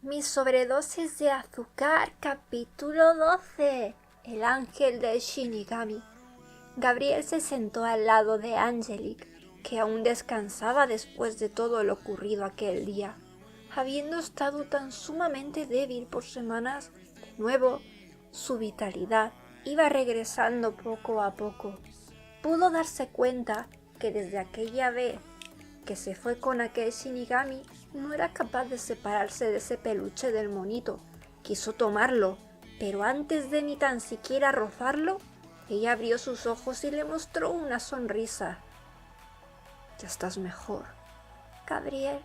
Mi sobredosis de azúcar, capítulo 12. El ángel del Shinigami. Gabriel se sentó al lado de Angelique, que aún descansaba después de todo lo ocurrido aquel día. Habiendo estado tan sumamente débil por semanas, de nuevo, su vitalidad iba regresando poco a poco. Pudo darse cuenta que desde aquella vez que se fue con aquel Shinigami, no era capaz de separarse de ese peluche del monito. Quiso tomarlo, pero antes de ni tan siquiera rozarlo, ella abrió sus ojos y le mostró una sonrisa. Ya estás mejor. Gabriel,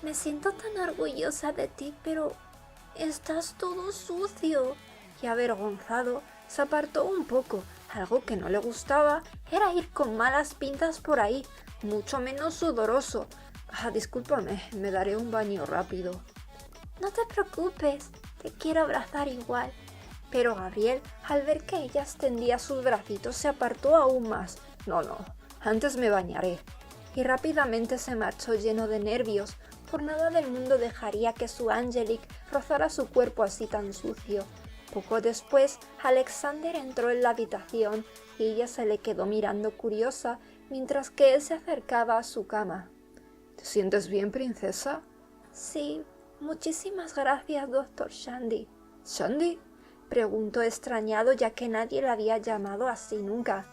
me siento tan orgullosa de ti, pero estás todo sucio. Y avergonzado, se apartó un poco. Algo que no le gustaba era ir con malas pintas por ahí, mucho menos sudoroso. Discúlpame, me daré un baño rápido. No te preocupes, te quiero abrazar igual. Pero Gabriel, al ver que ella extendía sus bracitos, se apartó aún más. No, antes me bañaré. Y rápidamente se marchó lleno de nervios. Por nada del mundo dejaría que su Angelique rozara su cuerpo así tan sucio. Poco después, Alexander entró en la habitación y ella se le quedó mirando curiosa mientras que él se acercaba a su cama. ¿Te sientes bien, princesa? Sí, muchísimas gracias, doctor Shandy. ¿Shandy? Preguntó extrañado ya que nadie la había llamado así nunca.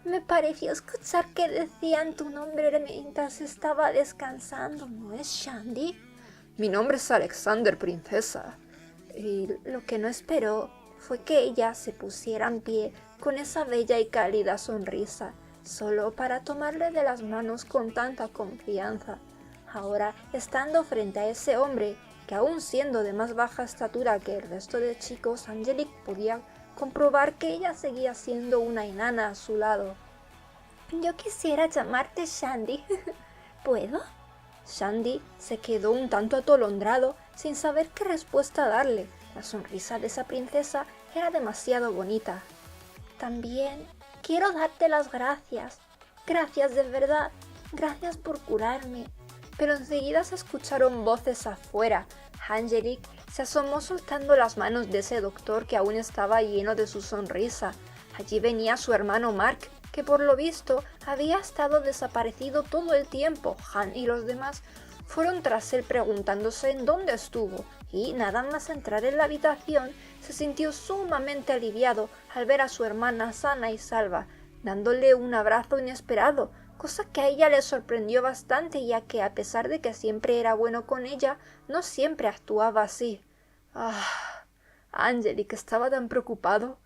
Me pareció escuchar que decían tu nombre mientras estaba descansando, ¿no es Shandy? Mi nombre es Alexander, princesa. Y lo que no esperó fue que ella se pusiera en pie con esa bella y cálida sonrisa, solo para tomarle de las manos con tanta confianza. Ahora, estando frente a ese hombre, que aún siendo de más baja estatura que el resto de chicos, Angelique podía comprobar que ella seguía siendo una enana a su lado. Yo quisiera llamarte Shandy. ¿Puedo? Shandy se quedó un tanto atolondrado sin saber qué respuesta darle. La sonrisa de esa princesa era demasiado bonita. También quiero darte las gracias. Gracias de verdad. Gracias por curarme. Pero enseguida se escucharon voces afuera. Angelique se asomó soltando las manos de ese doctor que aún estaba lleno de su sonrisa. Allí venía su hermano Mark, que por lo visto había estado desaparecido todo el tiempo. Han y los demás fueron tras él preguntándose en dónde estuvo, y nada más entrar en la habitación se sintió sumamente aliviado al ver a su hermana sana y salva, dándole un abrazo inesperado, cosa que a ella le sorprendió bastante, ya que a pesar de que siempre era bueno con ella, no siempre actuaba así. Angelique estaba tan preocupado.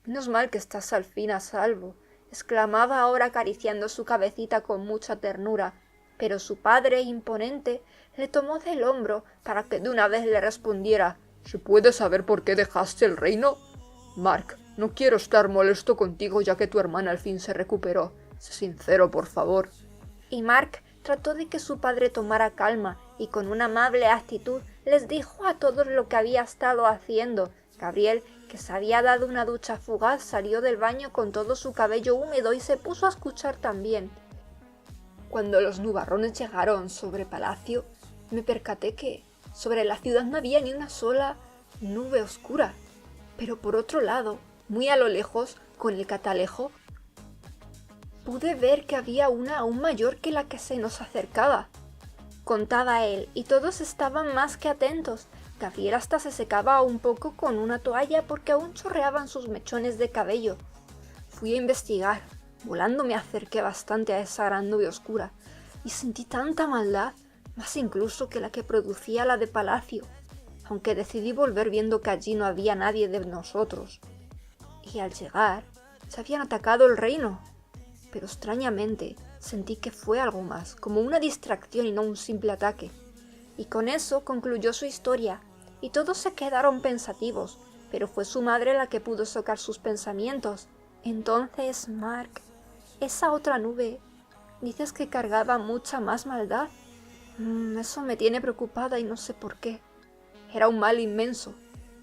Menos mal que estás al fin a salvo, exclamaba ahora acariciando su cabecita con mucha ternura, pero su padre, imponente, le tomó del hombro para que de una vez le respondiera. ¿Se puede saber por qué dejaste el reino? Mark, no quiero estar molesto contigo ya que tu hermana al fin se recuperó. Sé sincero, por favor. Y Mark trató de que su padre tomara calma y con una amable actitud les dijo a todos lo que había estado haciendo. Gabriel, que se había dado una ducha fugaz, salió del baño con todo su cabello húmedo y se puso a escuchar también. Cuando los nubarrones llegaron sobre Palacio, me percaté que sobre la ciudad no había ni una sola nube oscura. Pero por otro lado, muy a lo lejos, con el catalejo, pude ver que había una aún mayor que la que se nos acercaba. Contaba él, y todos estaban más que atentos. Gabriel hasta se secaba un poco con una toalla porque aún chorreaban sus mechones de cabello. Fui a investigar. Volando me acerqué bastante a esa gran nube oscura y sentí tanta maldad, más incluso que la que producía la de Palacio, aunque decidí volver viendo que allí no había nadie de nosotros. Y al llegar, se habían atacado el reino. Pero extrañamente sentí que fue algo más, como una distracción y no un simple ataque. Y con eso concluyó su historia, y todos se quedaron pensativos, pero fue su madre la que pudo socar sus pensamientos. Entonces, Mark, esa otra nube, dices que cargaba mucha más maldad. Eso me tiene preocupada y no sé por qué. Era un mal inmenso,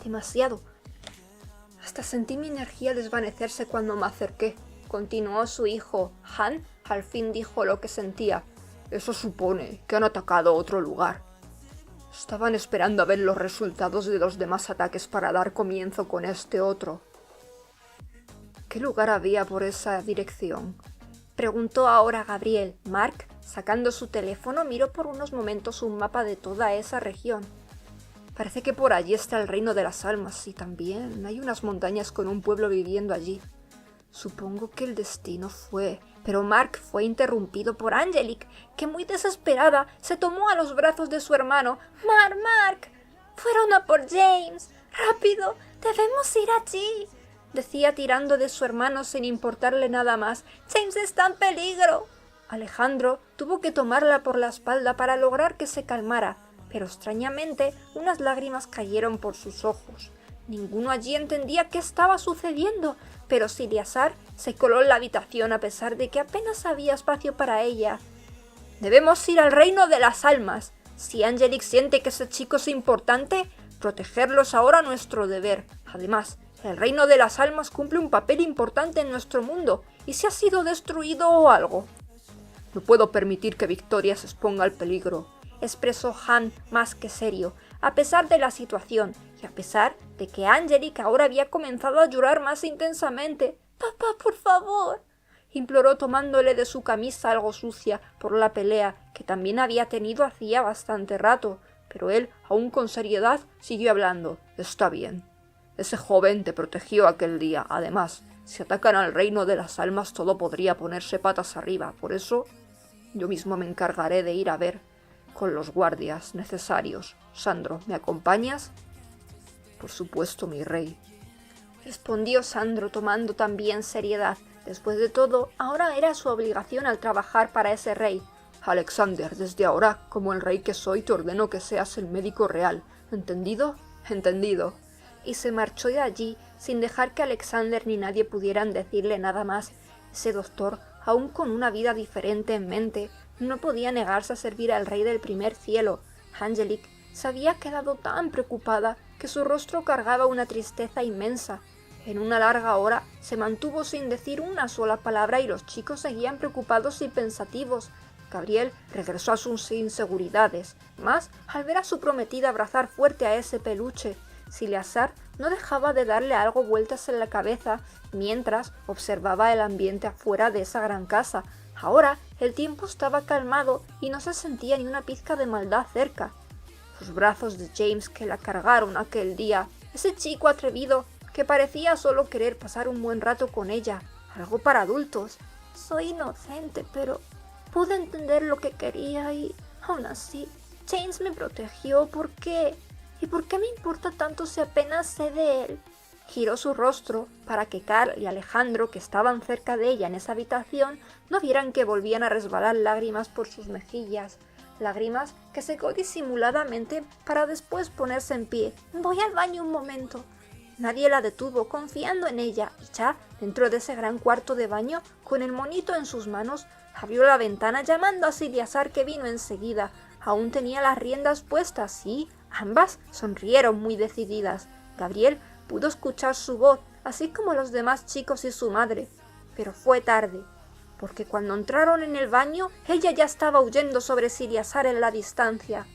demasiado. Hasta sentí mi energía desvanecerse cuando me acerqué. Continuó su hijo. Han al fin dijo lo que sentía. Eso supone que han atacado otro lugar. Estaban esperando a ver los resultados de los demás ataques para dar comienzo con este otro. ¿Qué lugar había por esa dirección? Preguntó ahora Gabriel. Mark, sacando su teléfono, miró por unos momentos un mapa de toda esa región. Parece que por allí está el reino de las almas y también hay unas montañas con un pueblo viviendo allí. Supongo que el destino fue... Pero Mark fue interrumpido por Angelique, que muy desesperada se tomó a los brazos de su hermano. Mark, fueron a por James. Rápido, debemos ir allí, decía tirando de su hermano sin importarle nada más. James está en peligro. Alejandro tuvo que tomarla por la espalda para lograr que se calmara, pero extrañamente unas lágrimas cayeron por sus ojos. Ninguno allí entendía qué estaba sucediendo, pero Siliasar se coló en la habitación a pesar de que apenas había espacio para ella. Debemos ir al reino de las almas. Si Angelique siente que ese chico es importante, protegerlo es ahora nuestro deber. Además, el reino de las almas cumple un papel importante en nuestro mundo. ¿Y si ha sido destruido o algo? No puedo permitir que Victoria se exponga al peligro, expresó Han más que serio, a pesar de la situación y a pesar de que Angelique ahora había comenzado a llorar más intensamente. «Papá, por favor», imploró tomándole de su camisa algo sucia por la pelea que también había tenido hacía bastante rato, pero él, aún con seriedad, siguió hablando. «Está bien. Ese joven te protegió aquel día. Además, si atacan al reino de las almas todo podría ponerse patas arriba. Por eso, yo mismo me encargaré de ir a ver con los guardias necesarios. Sandro, ¿me acompañas?» «Por supuesto, mi rey», respondió Sandro tomando también seriedad. Después de todo, ahora era su obligación al trabajar para ese rey. «Alexander, desde ahora, como el rey que soy, te ordeno que seas el médico real. ¿Entendido?» «Entendido». Y se marchó de allí sin dejar que Alexander ni nadie pudieran decirle nada más. Ese doctor, aún con una vida diferente en mente, no podía negarse a servir al rey del primer cielo. Angelique se había quedado tan preocupada que su rostro cargaba una tristeza inmensa. En una larga hora se mantuvo sin decir una sola palabra y los chicos seguían preocupados y pensativos. Gabriel regresó a sus inseguridades, más al ver a su prometida abrazar fuerte a ese peluche. Siliasar no dejaba de darle algo vueltas en la cabeza mientras observaba el ambiente afuera de esa gran casa. Ahora el tiempo estaba calmado y no se sentía ni una pizca de maldad cerca. Los brazos de James que la cargaron aquel día, ese chico atrevido que parecía solo querer pasar un buen rato con ella, algo para adultos. Soy inocente, pero pude entender lo que quería y aún así James me protegió. ¿Por qué? ¿Y por qué me importa tanto si apenas sé de él? Giró su rostro para que Carl y Alejandro, que estaban cerca de ella en esa habitación, no vieran que volvían a resbalar lágrimas por sus mejillas. Lágrimas que secó disimuladamente para después ponerse en pie. «Voy al baño un momento». Nadie la detuvo, confiando en ella, y ya, dentro de ese gran cuarto de baño, con el monito en sus manos, abrió la ventana llamando a Siliasar, que vino enseguida. Aún tenía las riendas puestas y ambas sonrieron muy decididas. Gabriel pudo escuchar su voz, así como los demás chicos y su madre, pero fue tarde, porque cuando entraron en el baño, ella ya estaba huyendo sobre Siliasar en la distancia.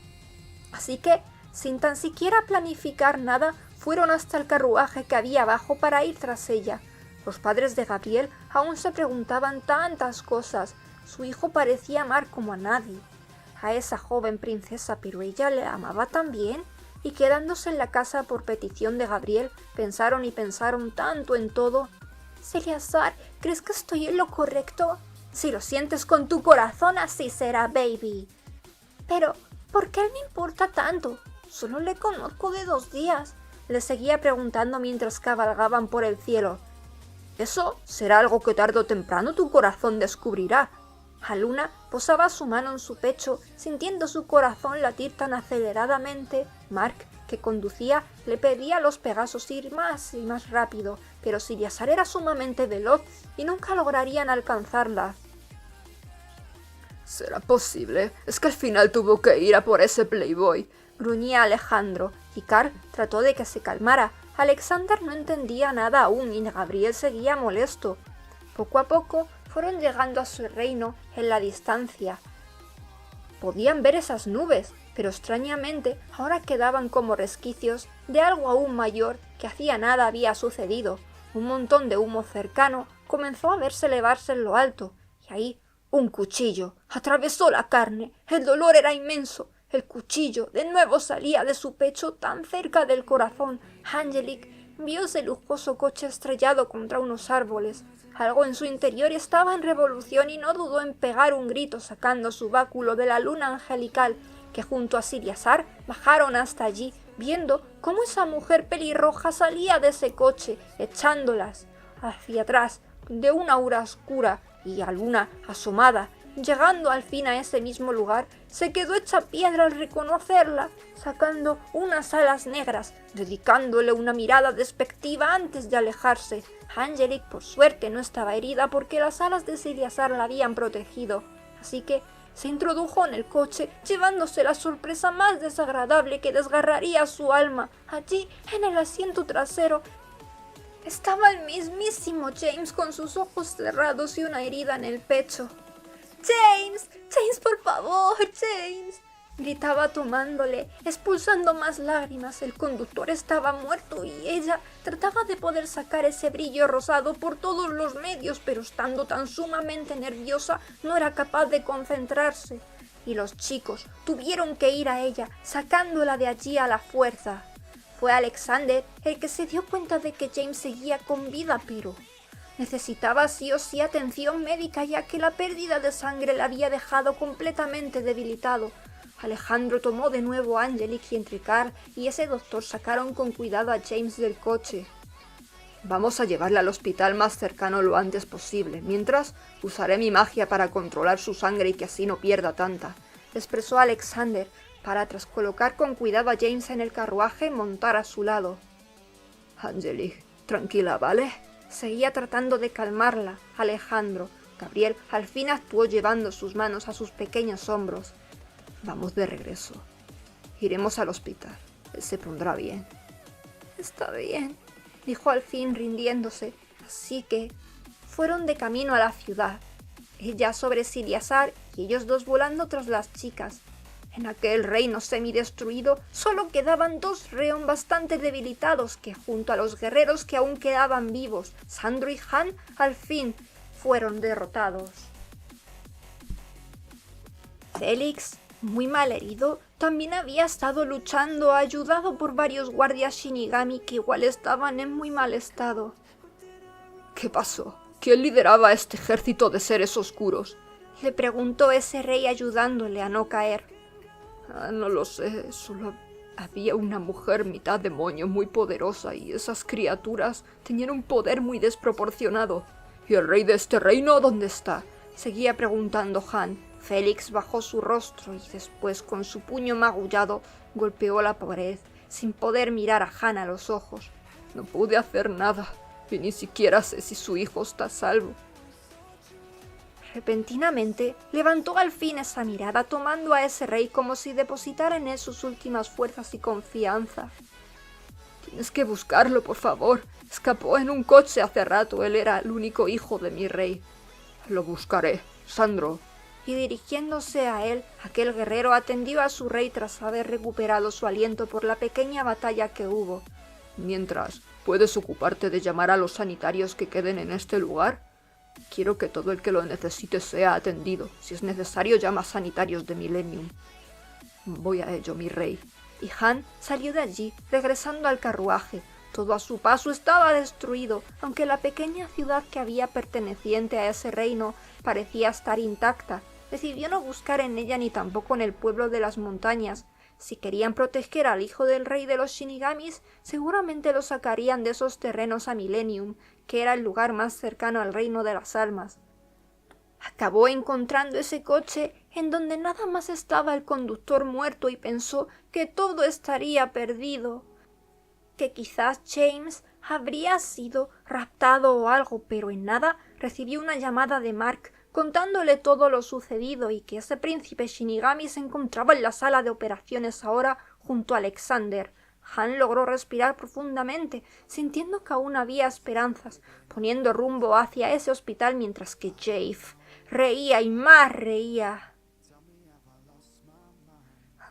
Así que, sin tan siquiera planificar nada, fueron hasta el carruaje que había abajo para ir tras ella. Los padres de Gabriel aún se preguntaban tantas cosas. Su hijo parecía amar como a nadie a esa joven princesa, pero ella le amaba también. Y quedándose en la casa por petición de Gabriel, pensaron y pensaron tanto en todo. «Siliasar, ¿crees que estoy en lo correcto?» «Si lo sientes con tu corazón, así será, baby». «Pero, ¿por qué él me importa tanto? Solo le conozco de 2 días», le seguía preguntando mientras cabalgaban por el cielo. «Eso será algo que tarde o temprano tu corazón descubrirá». Aluna posaba su mano en su pecho, sintiendo su corazón latir tan aceleradamente. Mark, que conducía, le pedía a los Pegasos ir más y más rápido, pero Siliasar era sumamente veloz y nunca lograrían alcanzarla. «¿Será posible? Es que al final tuvo que ir a por ese playboy», gruñía Alejandro, y Carl trató de que se calmara. Alexander no entendía nada aún y Gabriel seguía molesto. Poco a poco fueron llegando a su reino en la distancia. Podían ver esas nubes, pero extrañamente ahora quedaban como resquicios de algo aún mayor que hacía nada había sucedido. Un montón de humo cercano comenzó a verse elevarse en lo alto, y ahí un cuchillo atravesó la carne. El dolor era inmenso. El cuchillo de nuevo salía de su pecho tan cerca del corazón. Angelique vio ese lujoso coche estrellado contra unos árboles. Algo en su interior estaba en revolución y no dudó en pegar un grito sacando su báculo de la luna angelical, que junto a Siriasar bajaron hasta allí, viendo cómo esa mujer pelirroja salía de ese coche, echándolas hacia atrás de una aura oscura y a luna asomada. Llegando al fin a ese mismo lugar, se quedó hecha piedra al reconocerla, sacando unas alas negras, dedicándole una mirada despectiva antes de alejarse. Angelique, por suerte, no estaba herida porque las alas de Siriasar la habían protegido, así que se introdujo en el coche, llevándose la sorpresa más desagradable que desgarraría su alma. Allí, en el asiento trasero, estaba el mismísimo James con sus ojos cerrados y una herida en el pecho. ¡James! ¡James, por favor! ¡James!, gritaba tomándole, expulsando más lágrimas. El conductor estaba muerto y ella trataba de poder sacar ese brillo rosado por todos los medios, pero estando tan sumamente nerviosa no era capaz de concentrarse. Y los chicos tuvieron que ir a ella, sacándola de allí a la fuerza. Fue Alexander el que se dio cuenta de que James seguía con vida, pero necesitaba sí o sí atención médica, ya que la pérdida de sangre le había dejado completamente debilitado. Alejandro tomó de nuevo a Angelique y entre Carl y ese doctor sacaron con cuidado a James del coche. Vamos a llevarla al hospital más cercano lo antes posible. Mientras, usaré mi magia para controlar su sangre y que así no pierda tanta, expresó Alexander, para tras colocar con cuidado a James en el carruaje montar a su lado. Angelique, tranquila, ¿vale? Seguía tratando de calmarla Alejandro. Gabriel al fin actuó llevando sus manos a sus pequeños hombros. Vamos de regreso. Iremos al hospital. Él se pondrá bien. Está bien, dijo al fin rindiéndose. Así que fueron de camino a la ciudad. Ella sobre Siriasar y ellos dos volando tras las chicas. En aquel reino semidestruido solo quedaban dos Reon bastante debilitados que, junto a los guerreros que aún quedaban vivos, Sandro y Han, al fin fueron derrotados. Félix, muy mal herido, también había estado luchando, ayudado por varios guardias Shinigami que igual estaban en muy mal estado. ¿Qué pasó? ¿Quién lideraba este ejército de seres oscuros?, le preguntó ese rey ayudándole a no caer. No lo sé, solo había una mujer mitad demonio muy poderosa y esas criaturas tenían un poder muy desproporcionado. ¿Y el rey de este reino dónde está?, seguía preguntando Han. Félix bajó su rostro y después con su puño magullado golpeó la pared, sin poder mirar a Han a los ojos. No pude hacer nada y ni siquiera sé si su hijo está a salvo. Repentinamente levantó al fin esa mirada, tomando a ese rey como si depositara en él sus últimas fuerzas y confianza. Tienes que buscarlo, por favor. Escapó en un coche hace rato. Él era el único hijo de mi rey. Lo buscaré, Sandro. Y dirigiéndose a él, aquel guerrero atendió a su rey tras haber recuperado su aliento por la pequeña batalla que hubo. Mientras, ¿puedes ocuparte de llamar a los sanitarios que queden en este lugar? Quiero que todo el que lo necesite sea atendido. Si es necesario, llama a sanitarios de Millennium. Voy a ello, mi rey. Y Han salió de allí, regresando al carruaje. Todo a su paso estaba destruido, aunque la pequeña ciudad que había perteneciente a ese reino parecía estar intacta. Decidió no buscar en ella ni tampoco en el pueblo de las montañas. Si querían proteger al hijo del rey de los Shinigamis, seguramente lo sacarían de esos terrenos a Millennium, que era el lugar más cercano al reino de las almas. Acabó encontrando ese coche en donde nada más estaba el conductor muerto y pensó que todo estaría perdido, que quizás James habría sido raptado o algo, pero en nada recibió una llamada de Mark contándole todo lo sucedido y que ese príncipe Shinigami se encontraba en la sala de operaciones ahora junto a Alexander. Han logró respirar profundamente, sintiendo que aún había esperanzas, poniendo rumbo hacia ese hospital mientras que Jave reía y más reía.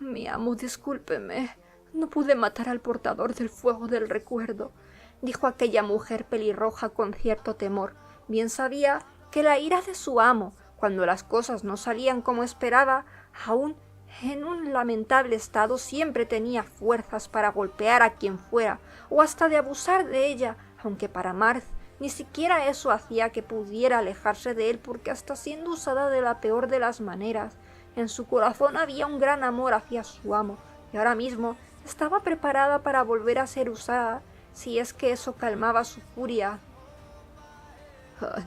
Mi amo, discúlpeme. No pude matar al portador del fuego del recuerdo, dijo aquella mujer pelirroja con cierto temor. Bien sabía que la ira de su amo, cuando las cosas no salían como esperaba, aún en un lamentable estado, siempre tenía fuerzas para golpear a quien fuera, o hasta de abusar de ella, aunque para Marthe ni siquiera eso hacía que pudiera alejarse de él, porque hasta siendo usada de la peor de las maneras, en su corazón había un gran amor hacia su amo, y ahora mismo estaba preparada para volver a ser usada, si es que eso calmaba su furia.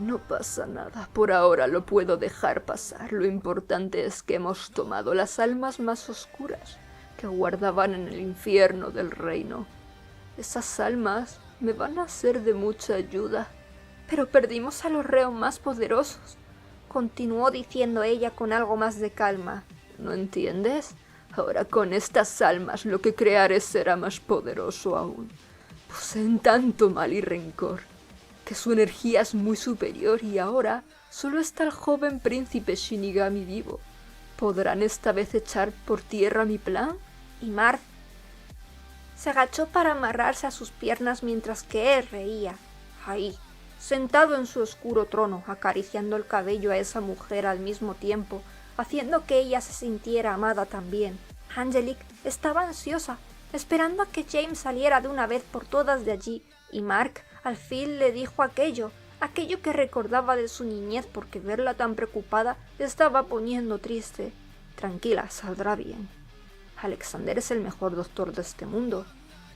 No pasa nada, por ahora lo puedo dejar pasar. Lo importante es que hemos tomado las almas más oscuras que guardaban en el infierno del reino. Esas almas me van a ser de mucha ayuda. Pero perdimos a los reos más poderosos, continuó diciendo ella con algo más de calma. ¿No entiendes? Ahora con estas almas lo que crearé será más poderoso aún. Poseen tanto mal y rencor que su energía es muy superior, y ahora solo está el joven príncipe Shinigami vivo. ¿Podrán esta vez echar por tierra mi plan? Y Marthe se agachó para amarrarse a sus piernas mientras que él reía. Ahí, sentado en su oscuro trono, acariciando el cabello a esa mujer al mismo tiempo, haciendo que ella se sintiera amada también. Angelique estaba ansiosa, esperando a que James saliera de una vez por todas de allí, y Mark al fin le dijo aquello que recordaba de su niñez, porque verla tan preocupada le estaba poniendo triste. Tranquila, saldrá bien. Alexander es el mejor doctor de este mundo.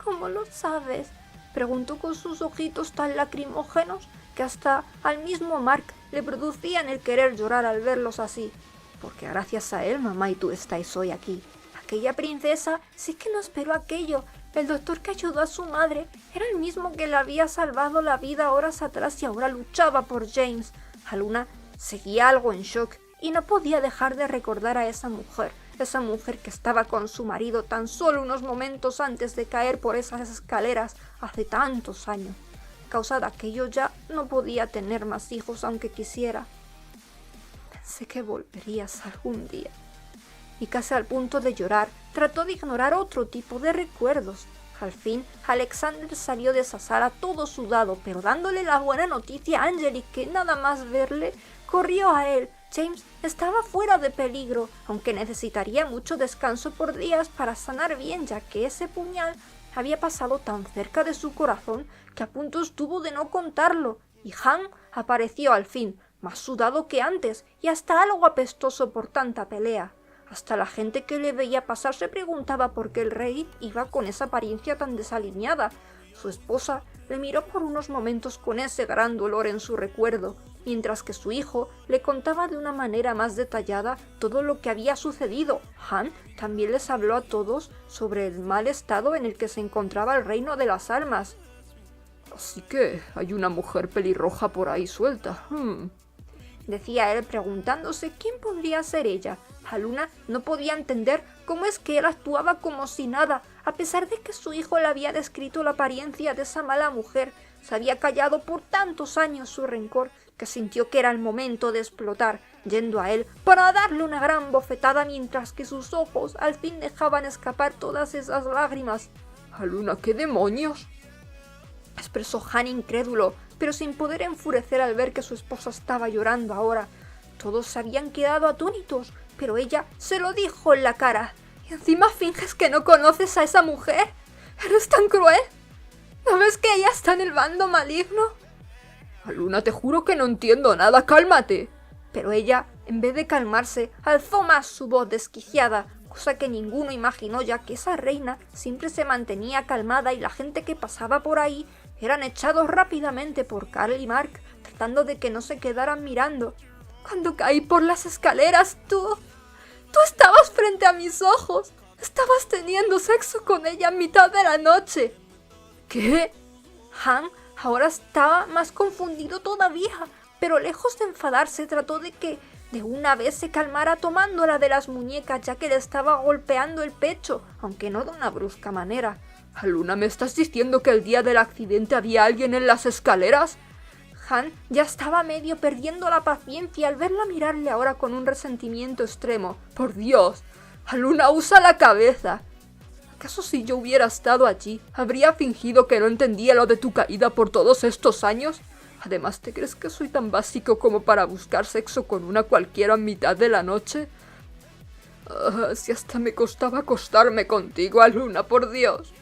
¿Cómo lo sabes? Preguntó con sus ojitos tan lacrimógenos que hasta al mismo Mark le producían el querer llorar al verlos así. Porque gracias a él mamá y tú estáis hoy aquí. Aquella princesa sí que no esperó aquello. El doctor que ayudó a su madre era el mismo que le había salvado la vida horas atrás y ahora luchaba por James. Luna seguía algo en shock y no podía dejar de recordar a esa mujer que estaba con su marido tan solo unos momentos antes de caer por esas escaleras hace tantos años. A causa de aquello ya no podía tener más hijos aunque quisiera. Pensé que volverías algún día. Y casi al punto de llorar, trató de ignorar otro tipo de recuerdos. Al fin, Alexander salió de esa sala todo sudado, pero dándole la buena noticia a Angelique, que nada más verle, corrió a él. James estaba fuera de peligro, aunque necesitaría mucho descanso por días para sanar bien, ya que ese puñal había pasado tan cerca de su corazón que a punto estuvo de no contarlo. Y Han apareció al fin, más sudado que antes y hasta algo apestoso por tanta pelea. Hasta la gente que le veía pasar se preguntaba por qué el rey iba con esa apariencia tan desaliñada. Su esposa le miró por unos momentos con ese gran dolor en su recuerdo, mientras que su hijo le contaba de una manera más detallada todo lo que había sucedido. Han también les habló a todos sobre el mal estado en el que se encontraba el reino de las almas. Así que hay una mujer pelirroja por ahí suelta. Decía él preguntándose quién podría ser ella. Luna no podía entender cómo es que él actuaba como si nada, a pesar de que su hijo le había descrito la apariencia de esa mala mujer. Se había callado por tantos años su rencor que sintió que era el momento de explotar, yendo a él para darle una gran bofetada mientras que sus ojos al fin dejaban escapar todas esas lágrimas. —Luna, ¿qué demonios? —expresó Han incrédulo, pero sin poder enfurecer al ver que su esposa estaba llorando ahora. Todos se habían quedado atónitos, pero ella se lo dijo en la cara. —¿Y encima finges que no conoces a esa mujer? ¿Eres tan cruel? ¿No ves que ella está en el bando maligno? —Luna, te juro que no entiendo nada, cálmate. Pero ella, en vez de calmarse, alzó más su voz desquiciada, cosa que ninguno imaginó, ya que esa reina siempre se mantenía calmada y la gente que pasaba por ahí eran echados rápidamente por Carl y Mark, tratando de que no se quedaran mirando. —Cuando caí por las escaleras, tú estabas frente a mis ojos. Estabas teniendo sexo con ella a mitad de la noche. —¿Qué? Han ahora estaba más confundido todavía, pero lejos de enfadarse trató de que de una vez se calmara tomándola de las muñecas, ya que le estaba golpeando el pecho, aunque no de una brusca manera. —Luna, ¿me estás diciendo que el día del accidente había alguien en las escaleras? Han ya estaba medio perdiendo la paciencia al verla mirarle ahora con un resentimiento extremo. —¡Por Dios! Luna, usa la cabeza. ¿Acaso si yo hubiera estado allí, habría fingido que no entendía lo de tu caída por todos estos años? Además, ¿te crees que soy tan básico como para buscar sexo con una cualquiera en mitad de la noche? Si hasta me costaba acostarme contigo, Luna, por Dios.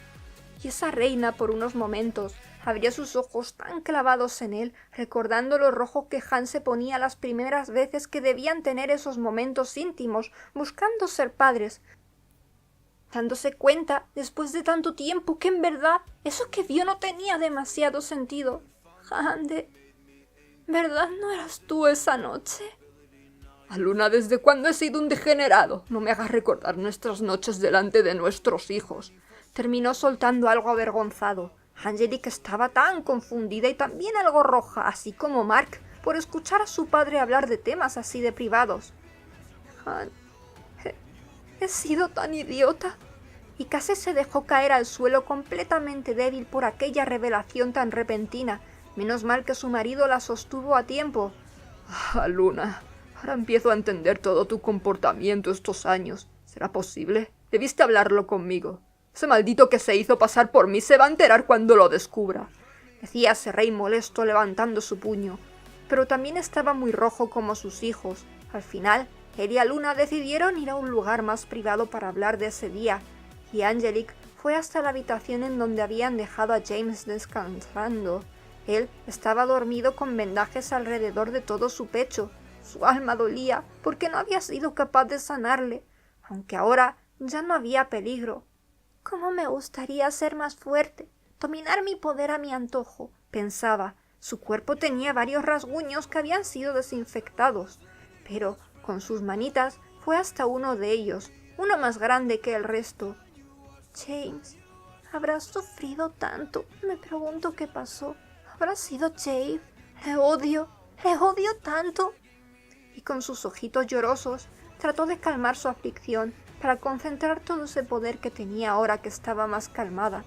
Y esa reina, por unos momentos, abría sus ojos tan clavados en él, recordando lo rojo que Han se ponía las primeras veces que debían tener esos momentos íntimos, buscando ser padres, dándose cuenta, después de tanto tiempo, que en verdad eso que vio no tenía demasiado sentido. Han, ¿verdad no eras tú esa noche? Luna, ¿desde cuándo he sido un degenerado? No me hagas recordar nuestras noches delante de nuestros hijos. Terminó soltando algo avergonzado. Angelique estaba tan confundida y también algo roja, así como Mark, por escuchar a su padre hablar de temas así de privados. Han, he sido tan idiota. Y casi se dejó caer al suelo completamente débil por aquella revelación tan repentina. Menos mal que su marido la sostuvo a tiempo. Luna, ahora empiezo a entender todo tu comportamiento estos años. ¿Será posible? Debiste hablarlo conmigo. Ese maldito que se hizo pasar por mí se va a enterar cuando lo descubra, decía ese rey molesto levantando su puño. Pero también estaba muy rojo como sus hijos. Al final, él y Luna decidieron ir a un lugar más privado para hablar de ese día, y Angelique fue hasta la habitación en donde habían dejado a James descansando. Él estaba dormido con vendajes alrededor de todo su pecho. Su alma dolía porque no había sido capaz de sanarle, aunque ahora ya no había peligro. «¿Cómo me gustaría ser más fuerte, dominar mi poder a mi antojo?», pensaba. Su cuerpo tenía varios rasguños que habían sido desinfectados, pero con sus manitas fue hasta uno de ellos, uno más grande que el resto. «James, habrás sufrido tanto. Me pregunto qué pasó. ¿Habrá sido Jave? Le odio tanto». Y con sus ojitos llorosos trató de calmar su aflicción para concentrar todo ese poder que tenía ahora que estaba más calmada.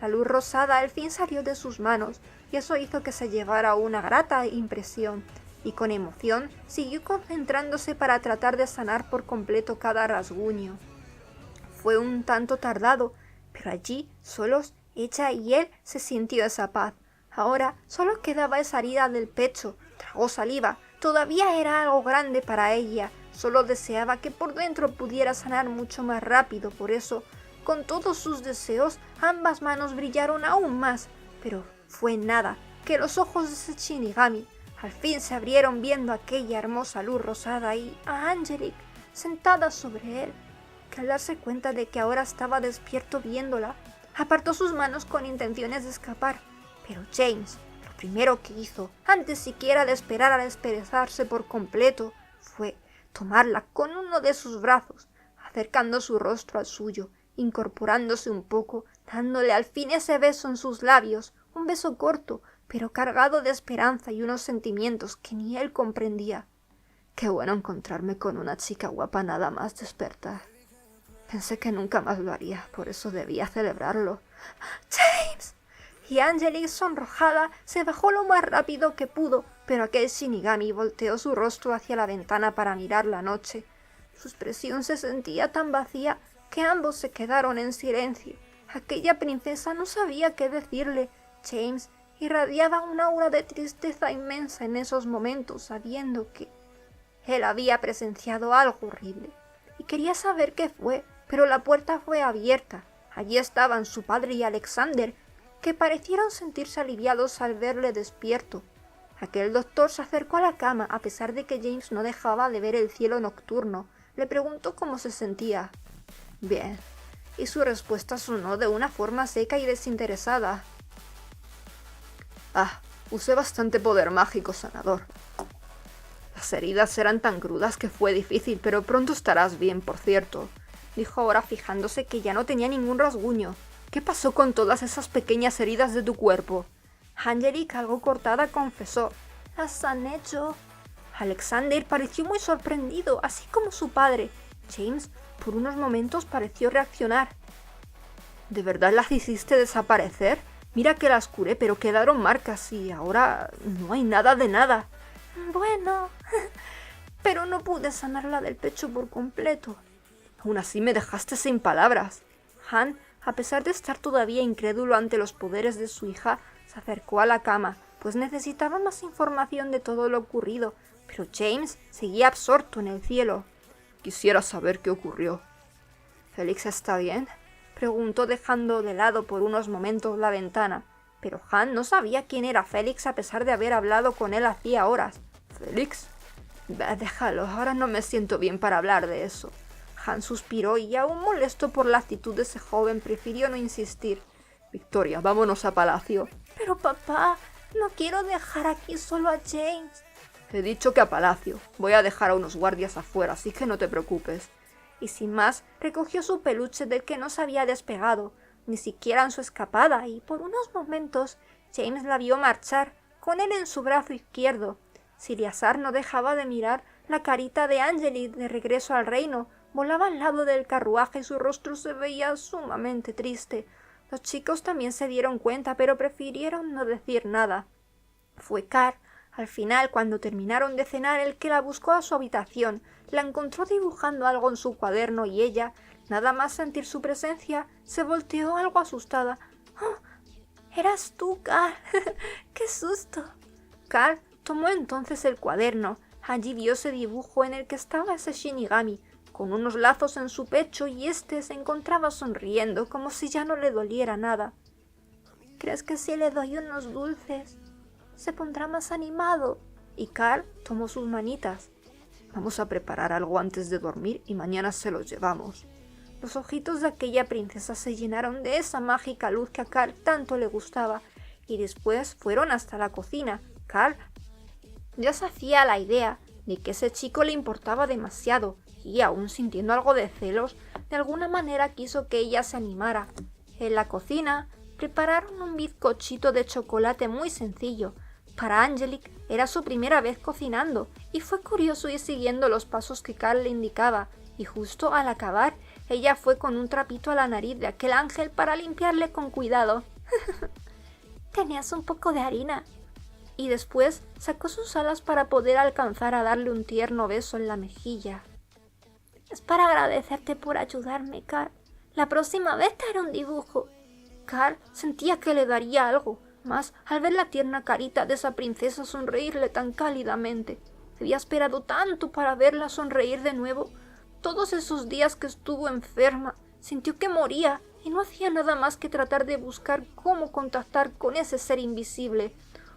La luz rosada al fin salió de sus manos y eso hizo que se llevara una grata impresión, y con emoción siguió concentrándose para tratar de sanar por completo cada rasguño. Fue un tanto tardado, pero allí, solos, ella y él, se sintió esa paz. Ahora solo quedaba esa herida del pecho. Tragó saliva. Todavía era algo grande para ella. Solo deseaba que por dentro pudiera sanar mucho más rápido. Por eso, con todos sus deseos, ambas manos brillaron aún más. Pero fue nada, que los ojos de ese Shinigami al fin se abrieron viendo aquella hermosa luz rosada y a Angelique sentada sobre él, que al darse cuenta de que ahora estaba despierto viéndola, apartó sus manos con intenciones de escapar. Pero James, lo primero que hizo, antes siquiera de esperar a desperezarse por completo, fue tomarla con uno de sus brazos, acercando su rostro al suyo, incorporándose un poco, dándole al fin ese beso en sus labios, un beso corto, pero cargado de esperanza y unos sentimientos que ni él comprendía. Qué bueno encontrarme con una chica guapa nada más despertar. Pensé que nunca más lo haría, por eso debía celebrarlo. ¡James! Y Angelique, sonrojada, se bajó lo más rápido que pudo, pero aquel Shinigami volteó su rostro hacia la ventana para mirar la noche. Su expresión se sentía tan vacía que ambos se quedaron en silencio. Aquella princesa no sabía qué decirle. James irradiaba una aura de tristeza inmensa en esos momentos, sabiendo que él había presenciado algo horrible, y quería saber qué fue, pero la puerta fue abierta. Allí estaban su padre y Alexander, que parecieron sentirse aliviados al verle despierto. Aquel doctor se acercó a la cama, a pesar de que James no dejaba de ver el cielo nocturno. Le preguntó cómo se sentía. «Bien», y su respuesta sonó de una forma seca y desinteresada. Usé bastante poder mágico sanador. Las heridas eran tan crudas que fue difícil, pero pronto estarás bien, por cierto», dijo ahora fijándose que ya no tenía ningún rasguño. «¿Qué pasó con todas esas pequeñas heridas de tu cuerpo?» Angelique, algo cortada, confesó. «Las han hecho». Alexander pareció muy sorprendido, así como su padre. James, por unos momentos, pareció reaccionar. ¿De verdad las hiciste desaparecer? Mira que las curé, pero quedaron marcas y ahora no hay nada de nada. «Bueno, pero no pude sanarla del pecho por completo». Aún así me dejaste sin palabras. Han, a pesar de estar todavía incrédulo ante los poderes de su hija, se acercó a la cama, pues necesitaba más información de todo lo ocurrido, pero James seguía absorto en el cielo. Quisiera saber qué ocurrió. ¿Félix está bien?, preguntó dejando de lado por unos momentos la ventana, pero Han no sabía quién era Félix a pesar de haber hablado con él hacía horas. ¿Félix? Déjalo, ahora no me siento bien para hablar de eso. Han suspiró y, aún molesto por la actitud de ese joven, prefirió no insistir. Victoria, vámonos a palacio. Pero papá, no quiero dejar aquí solo a James. He dicho que a palacio. Voy a dejar a unos guardias afuera, así que no te preocupes. Y sin más, recogió su peluche del que no se había despegado, ni siquiera en su escapada, y por unos momentos James la vio marchar, con él en su brazo izquierdo. Siliasar no dejaba de mirar la carita de Angelic de regreso al reino. Volaba al lado del carruaje y su rostro se veía sumamente triste. Los chicos también se dieron cuenta, pero prefirieron no decir nada. Fue Carl, al final, cuando terminaron de cenar, el que la buscó a su habitación. La encontró dibujando algo en su cuaderno y ella, nada más sentir su presencia, se volteó algo asustada. «¡Oh! ¡Eras tú, Carl! ¡Qué susto!». Carl tomó entonces el cuaderno. Allí vio ese dibujo en el que estaba ese Shinigami, con unos lazos en su pecho, y éste se encontraba sonriendo como si ya no le doliera nada. «¿Crees que si le doy unos dulces se pondrá más animado?». Y Carl tomó sus manitas. «Vamos a preparar algo antes de dormir y mañana se los llevamos». Los ojitos de aquella princesa se llenaron de esa mágica luz que a Carl tanto le gustaba, y después fueron hasta la cocina. Carl ya se hacía la idea de que ese chico le importaba demasiado, y aún sintiendo algo de celos, de alguna manera quiso que ella se animara. En la cocina prepararon un bizcochito de chocolate muy sencillo. Para Angelic era su primera vez cocinando, y fue curioso ir siguiendo los pasos que Carl le indicaba, y justo al acabar, ella fue con un trapito a la nariz de aquel ángel para limpiarle con cuidado. «Tenías un poco de harina». Y después sacó sus alas para poder alcanzar a darle un tierno beso en la mejilla. «Es para agradecerte por ayudarme, Carl. La próxima vez te haré un dibujo». Carl sentía que le daría algo, mas al ver la tierna carita de esa princesa sonreírle tan cálidamente. Había esperado tanto para verla sonreír de nuevo. Todos esos días que estuvo enferma, sintió que moría y no hacía nada más que tratar de buscar cómo contactar con ese ser invisible,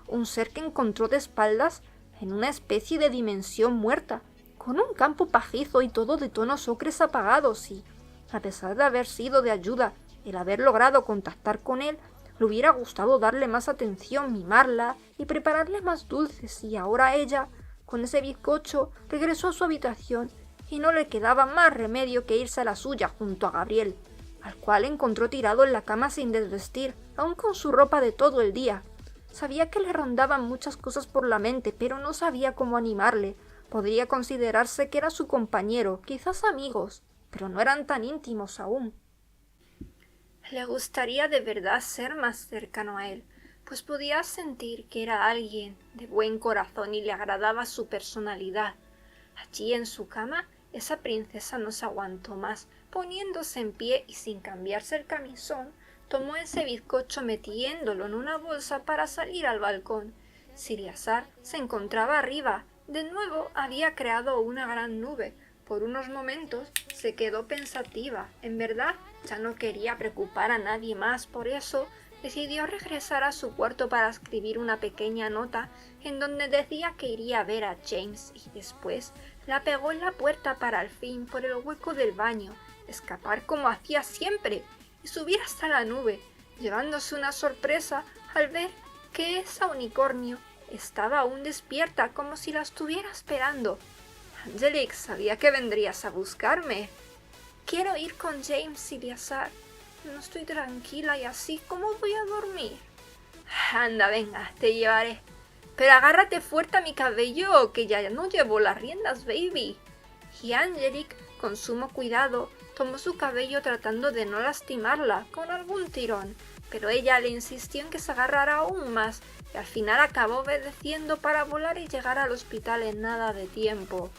un ser que encontró de espaldas en una especie de dimensión muerta, con un campo pajizo y todo de tonos ocres apagados, y, a pesar de haber sido de ayuda el haber logrado contactar con él, le hubiera gustado darle más atención, mimarla y prepararle más dulces, y ahora ella, con ese bizcocho, regresó a su habitación y no le quedaba más remedio que irse a la suya junto a Gabriel, al cual encontró tirado en la cama sin desvestir, aún con su ropa de todo el día. Sabía que le rondaban muchas cosas por la mente, pero no sabía cómo animarle. Podría considerarse que era su compañero, quizás amigos, pero no eran tan íntimos aún. Le gustaría de verdad ser más cercano a él, pues podía sentir que era alguien de buen corazón y le agradaba su personalidad. Allí en su cama, esa princesa no se aguantó más. Poniéndose en pie y sin cambiarse el camisón, tomó ese bizcocho metiéndolo en una bolsa para salir al balcón. Siliasar se encontraba arriba. De nuevo había creado una gran nube. Por unos momentos se quedó pensativa. En verdad, ya no quería preocupar a nadie más, por eso decidió regresar a su cuarto para escribir una pequeña nota en donde decía que iría a ver a James, y después la pegó en la puerta para al fin, por el hueco del baño, escapar como hacía siempre y subir hasta la nube, llevándose una sorpresa al ver que esa unicornio estaba aún despierta, como si la estuviera esperando. «Angelic, sabía que vendrías a buscarme». «Quiero ir con James, Siliasar. No estoy tranquila y así, ¿cómo voy a dormir?» «Anda, venga, te llevaré. Pero agárrate fuerte a mi cabello, que ya no llevo las riendas, baby». Y Angelic, con sumo cuidado, tomó su cabello tratando de no lastimarla con algún tirón, pero ella le insistió en que se agarrara aún más, y al final acabó obedeciendo para volar y llegar al hospital en nada de tiempo.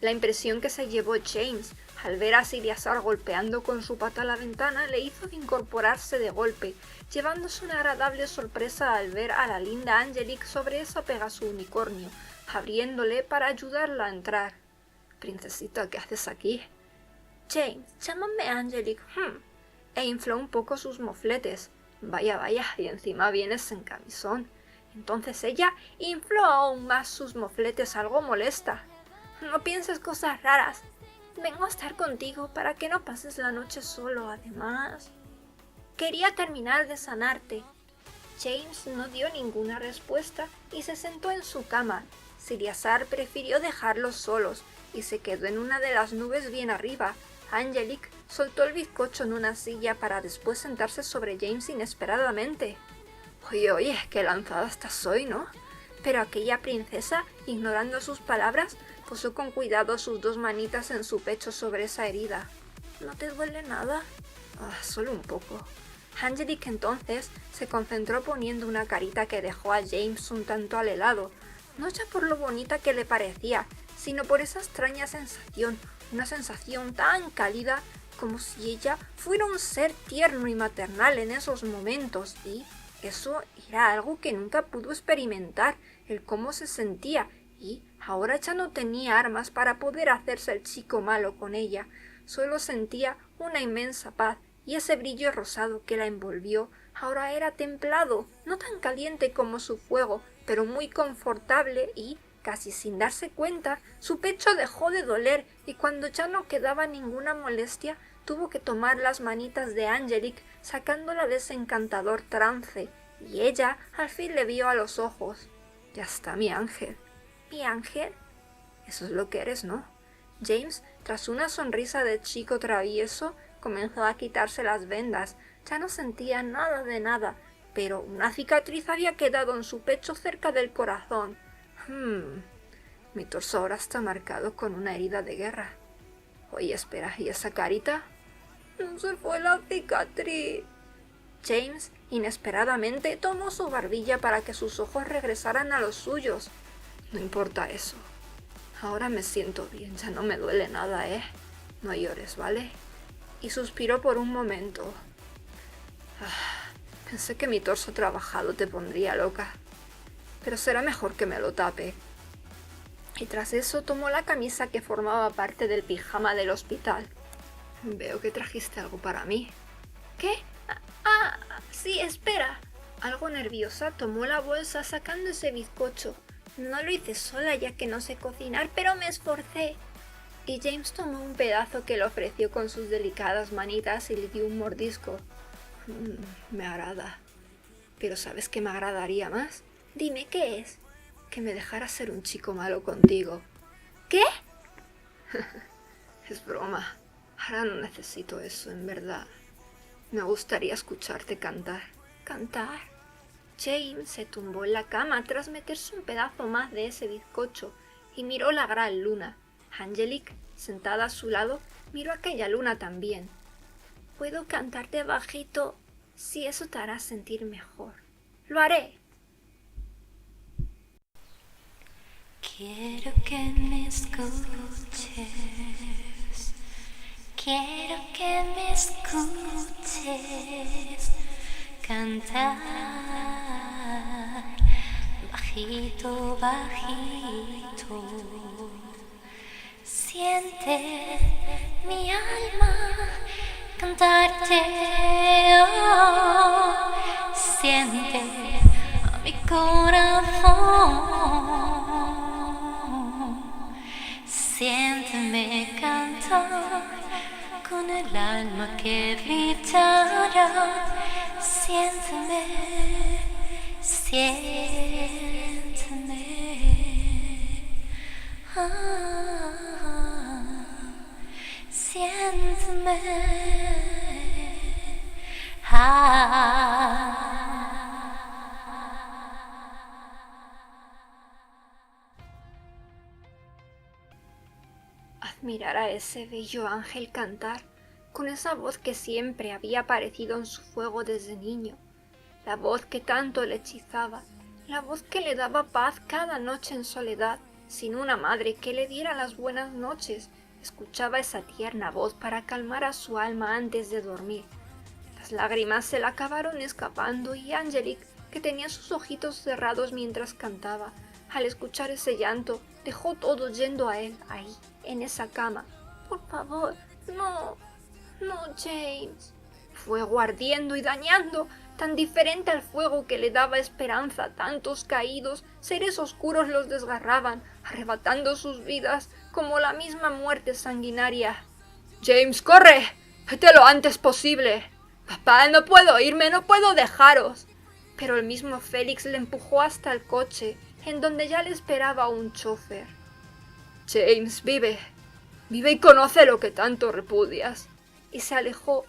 La impresión que se llevó James al ver a Siliasar golpeando con su pata la ventana le hizo incorporarse de golpe, llevándose una agradable sorpresa al ver a la linda Angelique sobre esa Pegaso unicornio, abriéndole para ayudarla a entrar. «Princesita, ¿qué haces aquí?» «James, llámame Angelique». E infló un poco sus mofletes. «Vaya, vaya, y encima vienes en camisón». Entonces ella infló aún más sus mofletes, algo molesta. «No pienses cosas raras. Vengo a estar contigo para que no pases la noche solo. Además, quería terminar de sanarte». James no dio ninguna respuesta y se sentó en su cama. Siliasar prefirió dejarlos solos y se quedó en una de las nubes bien arriba. Angelique soltó el bizcocho en una silla para después sentarse sobre James inesperadamente. Oye, qué lanzada estás hoy, ¿no? Pero aquella princesa, ignorando sus palabras, posó con cuidado sus dos manitas en su pecho sobre esa herida. ¿No te duele nada? Solo un poco. Angelique entonces se concentró poniendo una carita que dejó a James un tanto alelado, no ya por lo bonita que le parecía, sino por esa extraña sensación, una sensación tan cálida como si ella fuera un ser tierno y maternal en esos momentos, y eso era algo que nunca pudo experimentar, el cómo se sentía, y ahora ya no tenía armas para poder hacerse el chico malo con ella, solo sentía una inmensa paz, y ese brillo rosado que la envolvió ahora era templado, no tan caliente como su fuego, pero muy confortable y, casi sin darse cuenta, su pecho dejó de doler y cuando ya no quedaba ninguna molestia, tuvo que tomar las manitas de Angelique sacándola de ese encantador trance, y ella al fin le vio a los ojos. «Ya está, mi ángel». «¿Mi ángel?» «Eso es lo que eres, ¿no?» James, tras una sonrisa de chico travieso, comenzó a quitarse las vendas. Ya no sentía nada de nada, pero una cicatriz había quedado en su pecho cerca del corazón. Mi torso ahora está marcado con una herida de guerra. Oye, espera, ¿y esa carita? No se fue la cicatriz. James, inesperadamente, tomó su barbilla para que sus ojos regresaran a los suyos. No importa eso. Ahora me siento bien, ya no me duele nada, ¿eh? No llores, ¿vale? Y suspiró por un momento. Pensé que mi torso trabajado te pondría loca, pero será mejor que me lo tape. Y tras eso tomó la camisa que formaba parte del pijama del hospital. Veo que trajiste algo para mí. ¿Qué? Sí, espera. Algo nerviosa tomó la bolsa sacando ese bizcocho. No lo hice sola ya que no sé cocinar, pero me esforcé. Y James tomó un pedazo que le ofreció con sus delicadas manitas y le dio un mordisco. Me agrada. Pero ¿sabes qué me agradaría más? Dime, ¿qué es? Que me dejaras ser un chico malo contigo. ¿Qué? Es broma. Ahora no necesito eso, en verdad. Me gustaría escucharte cantar. ¿Cantar? James se tumbó en la cama tras meterse un pedazo más de ese bizcocho y miró la gran luna. Angelique, sentada a su lado, miró aquella luna también. Puedo cantarte bajito si eso te hará sentir mejor. ¡Lo haré! Quiero que me escuches, quiero que me escuches cantar bajito, bajito. Siente mi alma cantarte, siente a mi corazón, siénteme cantar con el alma que vibrará, siénteme, siénteme. Siénteme. Admirar a ese bello ángel cantar, con esa voz que siempre había aparecido en su fuego desde niño, la voz que tanto le hechizaba, la voz que le daba paz cada noche en soledad, sin una madre que le diera las buenas noches. Escuchaba esa tierna voz para calmar a su alma antes de dormir. Las lágrimas se le acabaron escapando y Angelique, que tenía sus ojitos cerrados mientras cantaba, al escuchar ese llanto, dejó todo yendo a él, ahí, en esa cama. «Por favor, no, no, James». Fuego ardiendo y dañando, tan diferente al fuego que le daba esperanza a tantos caídos, seres oscuros los desgarraban, arrebatando sus vidas como la misma muerte sanguinaria. «James, corre, vete lo antes posible. Papá, no puedo irme, no puedo dejaros». Pero el mismo Félix le empujó hasta el coche, en donde ya le esperaba un chofer. «James, vive y conoce lo que tanto repudias». Y se alejó.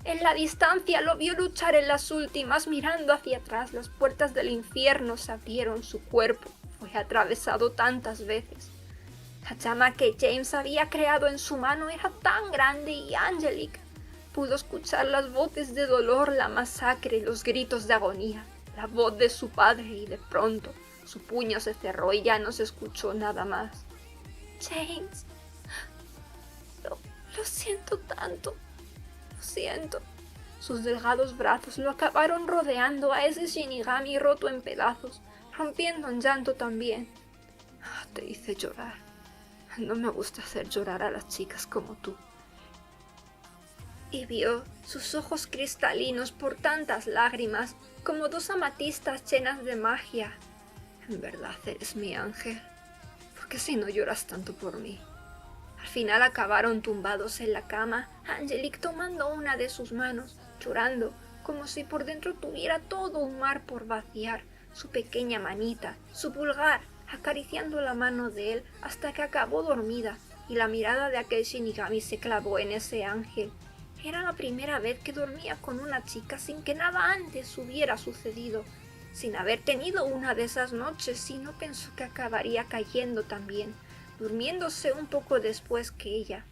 En la distancia lo vio luchar en las últimas, mirando hacia atrás. Las puertas del infierno se abrieron, su cuerpo fue atravesado tantas veces. La llama que James había creado en su mano era tan grande y Angelique pudo escuchar las voces de dolor, la masacre, los gritos de agonía, la voz de su padre y de pronto su puño se cerró y ya no se escuchó nada más. James, lo siento tanto. Lo siento. Sus delgados brazos lo acabaron rodeando a ese Shinigami roto en pedazos, rompiendo en llanto también. Te hice llorar. No me gusta hacer llorar a las chicas como tú. Y vio sus ojos cristalinos por tantas lágrimas, como dos amatistas llenas de magia. En verdad eres mi ángel. ¿Por qué si no lloras tanto por mí? Al final acabaron tumbados en la cama, Angelique tomando una de sus manos, llorando, como si por dentro tuviera todo un mar por vaciar, su pequeña manita, su pulgar, acariciando la mano de él hasta que acabó dormida, y la mirada de aquel Shinigami se clavó en ese ángel. Era la primera vez que dormía con una chica sin que nada antes hubiera sucedido, sin haber tenido una de esas noches, y no pensó que acabaría cayendo también, durmiéndose un poco después que ella.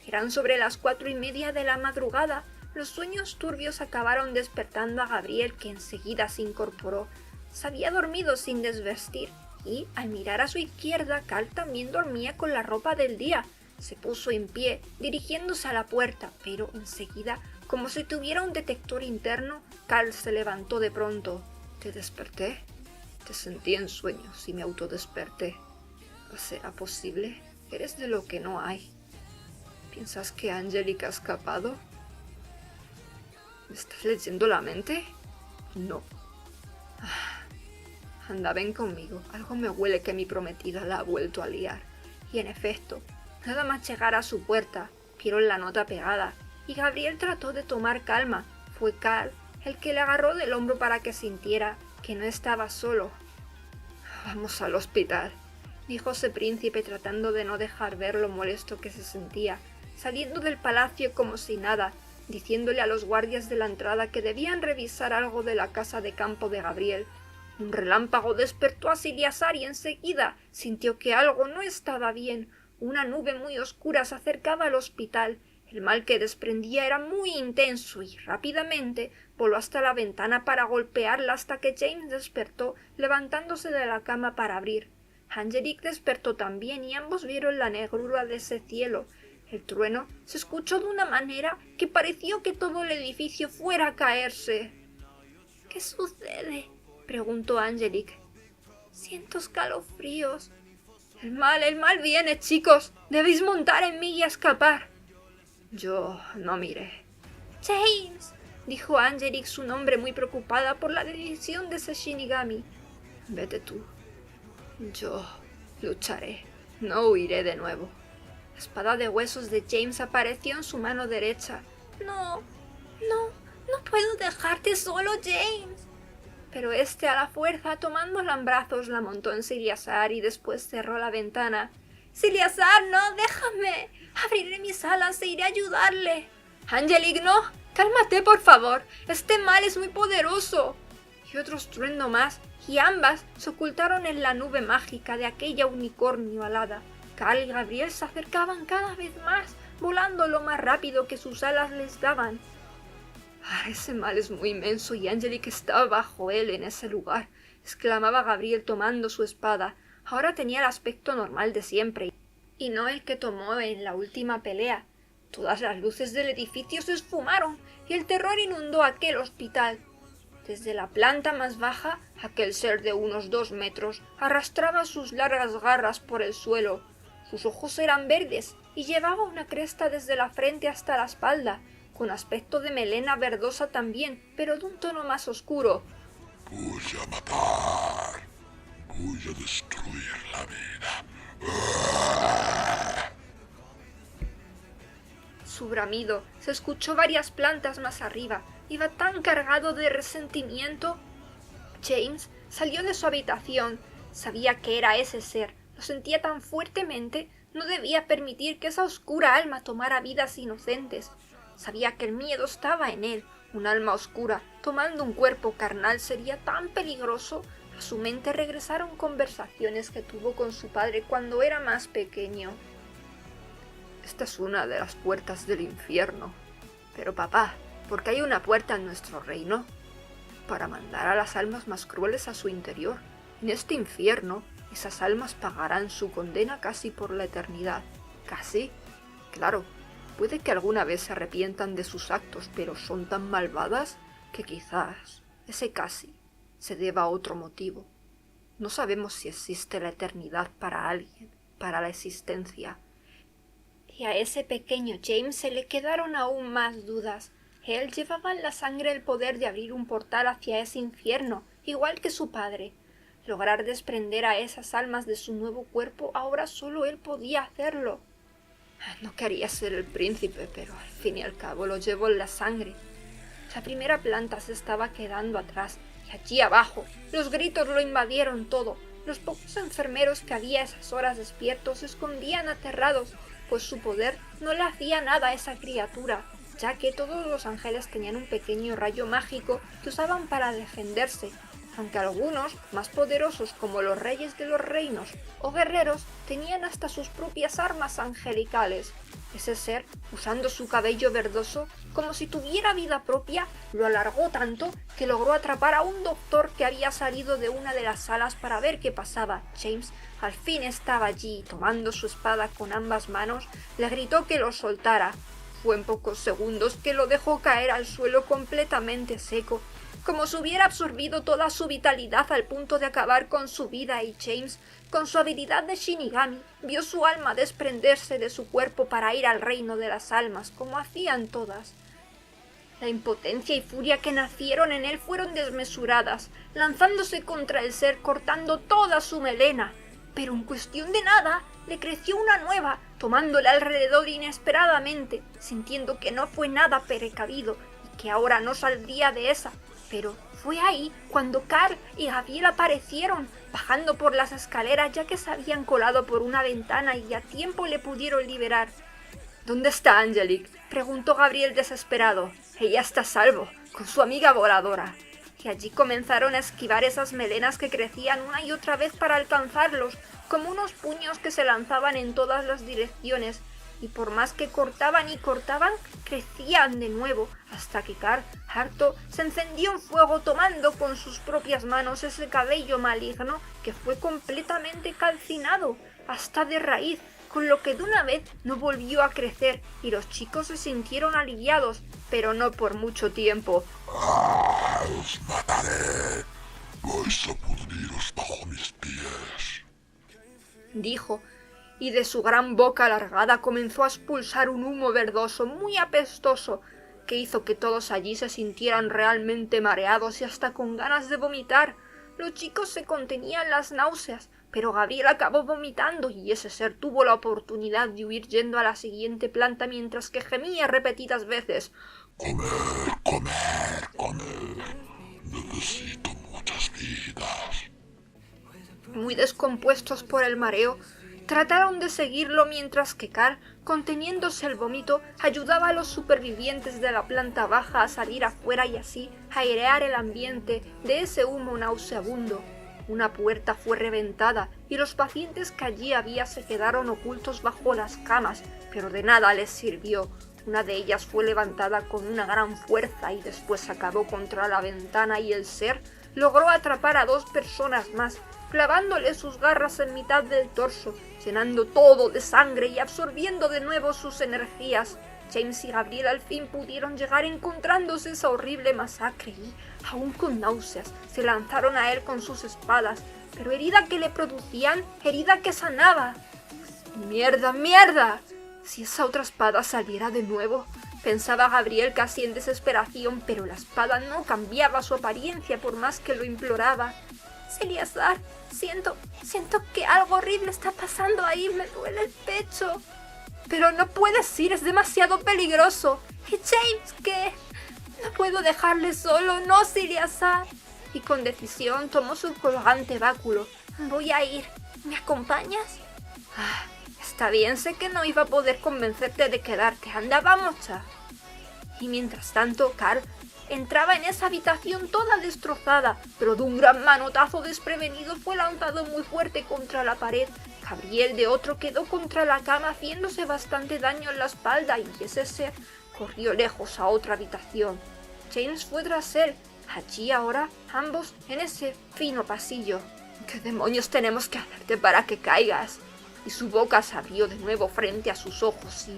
Eran sobre las 4:30 de la madrugada. Los sueños turbios acabaron despertando a Gabriel, que enseguida se incorporó. Se había dormido sin desvestir y, al mirar a su izquierda, Cal también dormía con la ropa del día. Se puso en pie, dirigiéndose a la puerta, pero enseguida, como si tuviera un detector interno, Cal se levantó de pronto. ¿Te desperté? Te sentí en sueños y me autodesperté. ¿Será posible? Eres de lo que no hay. ¿Piensas que Angelique ha escapado? ¿Me estás leyendo la mente? No. Anda, ven conmigo. Algo me huele que mi prometida la ha vuelto a liar. Y en efecto, nada más llegar a su puerta, vieron la nota pegada, y Gabriel trató de tomar calma. Fue Cal el que le agarró del hombro para que sintiera que no estaba solo. Vamos al hospital, dijo ese príncipe tratando de no dejar ver lo molesto que se sentía, saliendo del palacio como si nada, diciéndole a los guardias de la entrada que debían revisar algo de la casa de campo de Gabriel. Un relámpago despertó a Siliasar y enseguida sintió que algo no estaba bien. Una nube muy oscura se acercaba al hospital. El mal que desprendía era muy intenso y rápidamente voló hasta la ventana para golpearla hasta que James despertó, levantándose de la cama para abrir. Angelique despertó también y ambos vieron la negrura de ese cielo. El trueno se escuchó de una manera que pareció que todo el edificio fuera a caerse. «¿Qué sucede?», preguntó Angelique. «Siento escalofríos». El mal viene, chicos. Debéis montar en mí y escapar». Yo no miré. «James», dijo Angelique, su nombre, muy preocupada por la decisión de ese Shinigami. «Vete tú. Yo lucharé. No huiré de nuevo». La espada de huesos de James apareció en su mano derecha. No puedo dejarte solo, James». Pero este a la fuerza, tomándola en brazos, la montó en Siliasar y después cerró la ventana. «Siliasar, no, déjame. Abriré mis alas e iré a ayudarle». «Angelique, no. Cálmate, por favor. Este mal es muy poderoso». Y otro estruendo más, y ambas se ocultaron en la nube mágica de aquella unicornio alada. Cal y Gabriel se acercaban cada vez más, volando lo más rápido que sus alas les daban. Ese mal es muy inmenso y Angelique estaba bajo él en ese lugar, exclamaba Gabriel tomando su espada. Ahora tenía el aspecto normal de siempre, y no el que tomó en la última pelea. Todas las luces del edificio se esfumaron, y el terror inundó aquel hospital. Desde la planta más baja, aquel ser de unos 2 metros arrastraba sus largas garras por el suelo. Sus ojos eran verdes, y llevaba una cresta desde la frente hasta la espalda, con aspecto de melena verdosa también, pero de un tono más oscuro. Voy a matar. Voy a destruir la vida. Su bramido se escuchó varias plantas más arriba. Iba tan cargado de resentimiento. James salió de su habitación. Sabía que era ese ser. Lo sentía tan fuertemente. No debía permitir que esa oscura alma tomara vidas inocentes. Sabía que el miedo estaba en él. Un alma oscura, tomando un cuerpo carnal, sería tan peligroso. A su mente regresaron conversaciones que tuvo con su padre cuando era más pequeño. Esta es una de las puertas del infierno. Pero papá, ¿por qué hay una puerta en nuestro reino? Para mandar a las almas más crueles a su interior. En este infierno, esas almas pagarán su condena casi por la eternidad. ¿Casi? Claro, puede que alguna vez se arrepientan de sus actos, pero son tan malvadas que quizás ese casi se deba a otro motivo. No sabemos si existe la eternidad para alguien, para la existencia. Y a ese pequeño James se le quedaron aún más dudas. Él llevaba en la sangre el poder de abrir un portal hacia ese infierno, igual que su padre. Lograr desprender a esas almas de su nuevo cuerpo, ahora solo él podía hacerlo. No quería ser el príncipe, pero al fin y al cabo lo llevo en la sangre. La primera planta se estaba quedando atrás, y allí abajo los gritos lo invadieron todo. Los pocos enfermeros que había a esas horas despiertos se escondían aterrados, pues su poder no le hacía nada a esa criatura, ya que todos los ángeles tenían un pequeño rayo mágico que usaban para defenderse, aunque algunos, más poderosos como los reyes de los reinos o guerreros, tenían hasta sus propias armas angelicales. Ese ser, usando su cabello verdoso, como si tuviera vida propia, lo alargó tanto que logró atrapar a un doctor que había salido de una de las salas para ver qué pasaba. James al fin estaba allí, tomando su espada con ambas manos, le gritó que lo soltara. Fue en pocos segundos que lo dejó caer al suelo completamente seco, como si hubiera absorbido toda su vitalidad al punto de acabar con su vida, y James, con su habilidad de Shinigami, vio su alma desprenderse de su cuerpo para ir al reino de las almas, como hacían todas. La impotencia y furia que nacieron en él fueron desmesuradas, lanzándose contra el ser, cortando toda su melena. Pero en cuestión de nada, le creció una nueva, tomándole alrededor inesperadamente, sintiendo que no fue nada precavido y que ahora no saldría de esa. Pero fue ahí cuando Carl y Gabriel aparecieron, bajando por las escaleras ya que se habían colado por una ventana y a tiempo le pudieron liberar. ¿Dónde está Angelique?, preguntó Gabriel desesperado. Ella está a salvo, con su amiga voladora. Y allí comenzaron a esquivar esas melenas que crecían una y otra vez para alcanzarlos, como unos puños que se lanzaban en todas las direcciones, y por más que cortaban y cortaban, crecían de nuevo, hasta que Carl, harto, se encendió en fuego tomando con sus propias manos ese cabello maligno que fue completamente calcinado, hasta de raíz, con lo que de una vez no volvió a crecer, y los chicos se sintieron aliviados, pero no por mucho tiempo. ¡Os mataré! Vais a pudriros bajo mis pies, dijo, y de su gran boca alargada comenzó a expulsar un humo verdoso muy apestoso, que hizo que todos allí se sintieran realmente mareados y hasta con ganas de vomitar. Los chicos se contenían las náuseas, pero Gabriel acabó vomitando y ese ser tuvo la oportunidad de huir yendo a la siguiente planta mientras que gemía repetidas veces. ¡Comer, comer, comer! Necesito muchas vidas. Muy descompuestos por el mareo, trataron de seguirlo mientras que Carl, conteniéndose el vómito, ayudaba a los supervivientes de la planta baja a salir afuera y así airear el ambiente de ese humo nauseabundo. Una puerta fue reventada y los pacientes que allí había se quedaron ocultos bajo las camas, pero de nada les sirvió. Una de ellas fue levantada con una gran fuerza y después acabó contra la ventana y el ser logró atrapar a 2 personas más, clavándole sus garras en mitad del torso, llenando todo de sangre y absorbiendo de nuevo sus energías. James y Gabriel al fin pudieron llegar encontrándose esa horrible masacre y, aún con náuseas, se lanzaron a él con sus espadas, pero herida que le producían, herida que sanaba. ¡Mierda, mierda! Si esa otra espada saliera de nuevo, pensaba Gabriel casi en desesperación, pero la espada no cambiaba su apariencia por más que lo imploraba. Eleazar, siento que algo horrible está pasando ahí, me duele el pecho. Pero no puedes ir, es demasiado peligroso. ¿Y James qué? No puedo dejarle solo, no, Eleazar. Y con decisión tomó su colgante báculo. Voy a ir, ¿me acompañas? Está bien, sé que no iba a poder convencerte de quedarte, anda, vamos ya. Y mientras tanto, Carl entraba en esa habitación toda destrozada, pero de un gran manotazo desprevenido fue lanzado muy fuerte contra la pared. Gabriel de otro quedó contra la cama haciéndose bastante daño en la espalda y ese ser corrió lejos a otra habitación. James fue tras él, allí ahora ambos en ese fino pasillo. ¿Qué demonios tenemos que hacerte para que caigas? Y su boca se abrió de nuevo frente a sus ojos y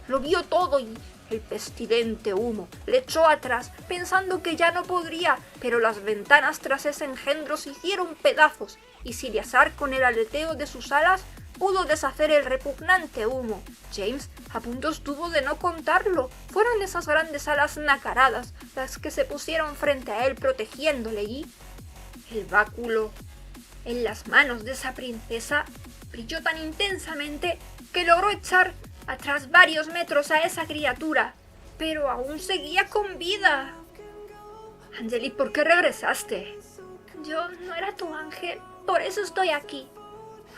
lo vio todo y el pestilente humo le echó atrás, pensando que ya no podría, pero las ventanas tras ese engendro se hicieron pedazos, y Eleazar, con el aleteo de sus alas, pudo deshacer el repugnante humo. James a punto estuvo de no contarlo. Fueron esas grandes alas nacaradas las que se pusieron frente a él protegiéndole, y el báculo en las manos de esa princesa brilló tan intensamente que logró echar atrás varios metros a esa criatura, pero aún seguía con vida. Angelique, ¿por qué regresaste? Yo no era tu ángel, por eso estoy aquí.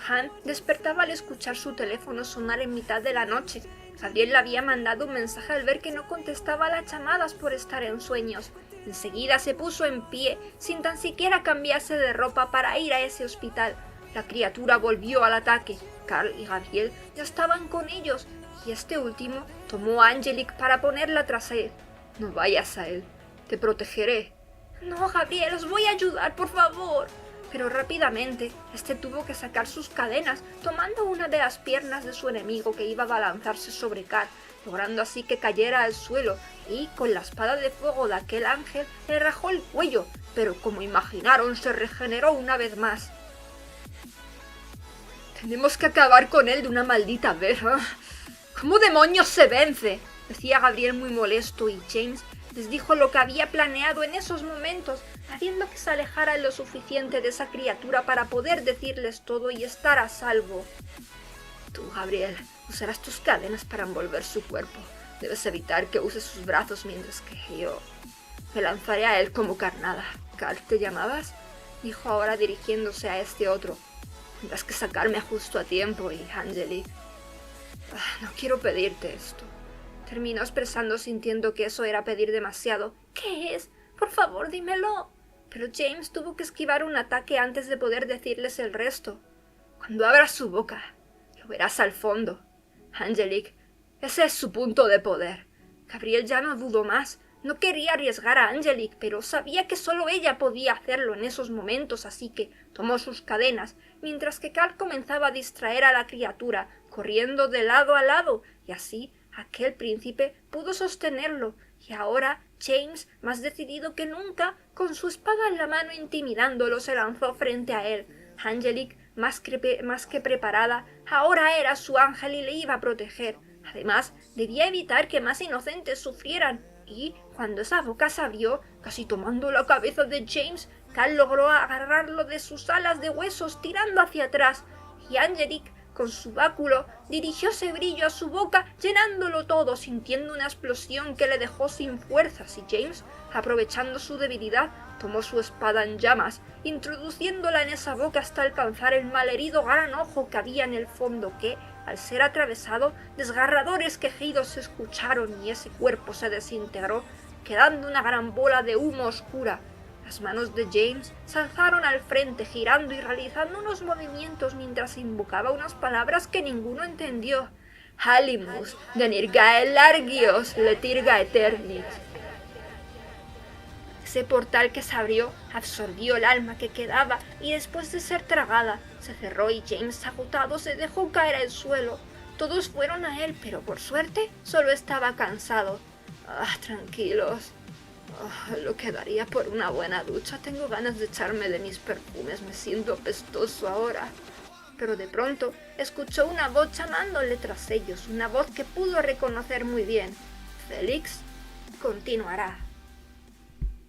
Han despertaba al escuchar su teléfono sonar en mitad de la noche. Gabriel le había mandado un mensaje al ver que no contestaba las llamadas por estar en sueños. Enseguida se puso en pie, sin tan siquiera cambiarse de ropa para ir a ese hospital. La criatura volvió al ataque. Carl y Gabriel ya estaban con ellos, y este último tomó a Angelique para ponerla tras él. No vayas a él, te protegeré. No, Gabriel, os voy a ayudar, por favor. Pero rápidamente, este tuvo que sacar sus cadenas, tomando una de las piernas de su enemigo que iba a balanzarse sobre Carl, logrando así que cayera al suelo, y con la espada de fuego de aquel ángel le rajó el cuello, pero como imaginaron se regeneró una vez más. Tenemos que acabar con él de una maldita vez. ¿Cómo demonios se vence?, decía Gabriel muy molesto, y James les dijo lo que había planeado en esos momentos, haciendo que se alejara lo suficiente de esa criatura para poder decirles todo y estar a salvo. Tú, Gabriel, usarás tus cadenas para envolver su cuerpo. Debes evitar que use sus brazos mientras que yo me lanzaré a él como carnada. ¿Carl te llamabas?, dijo ahora dirigiéndose a este otro. Tendrás que sacarme justo a tiempo, y Angelique. No quiero pedirte esto. Terminó expresando sintiendo que eso era pedir demasiado. ¿Qué es? Por favor, dímelo. Pero James tuvo que esquivar un ataque antes de poder decirles el resto. Cuando abra su boca, lo verás al fondo. Angelique, ese es su punto de poder. Gabriel ya no dudó más. No quería arriesgar a Angelique, pero sabía que solo ella podía hacerlo en esos momentos, así que tomó sus cadenas, mientras que Carl comenzaba a distraer a la criatura, corriendo de lado a lado, y así aquel príncipe pudo sostenerlo, y ahora James, más decidido que nunca, con su espada en la mano intimidándolo, se lanzó frente a él. Angelique, más que preparada, ahora era su ángel y le iba a proteger. Además, debía evitar que más inocentes sufrieran, y cuando esa boca se abrió, casi tomando la cabeza de James, Carl logró agarrarlo de sus alas de huesos tirando hacia atrás, y Angelique, con su báculo, dirigió ese brillo a su boca, llenándolo todo, sintiendo una explosión que le dejó sin fuerzas, y James, aprovechando su debilidad, tomó su espada en llamas, introduciéndola en esa boca hasta alcanzar el malherido gran ojo que había en el fondo que, al ser atravesado, desgarradores quejidos se escucharon y ese cuerpo se desintegró, quedando una gran bola de humo oscura. Las manos de James se alzaron al frente, girando y realizando unos movimientos mientras invocaba unas palabras que ninguno entendió. Halimus, Denirgae Largios, Letirga Eternit. Ese portal que se abrió absorbió el alma que quedaba y después de ser tragada se cerró y James, agotado, se dejó caer al suelo. Todos fueron a él, pero por suerte solo estaba cansado. Tranquilos. Lo que daría por una buena ducha. Tengo ganas de echarme de mis perfumes. Me siento apestoso ahora. Pero de pronto escuchó una voz llamándole tras ellos, una voz que pudo reconocer muy bien. Félix continuará.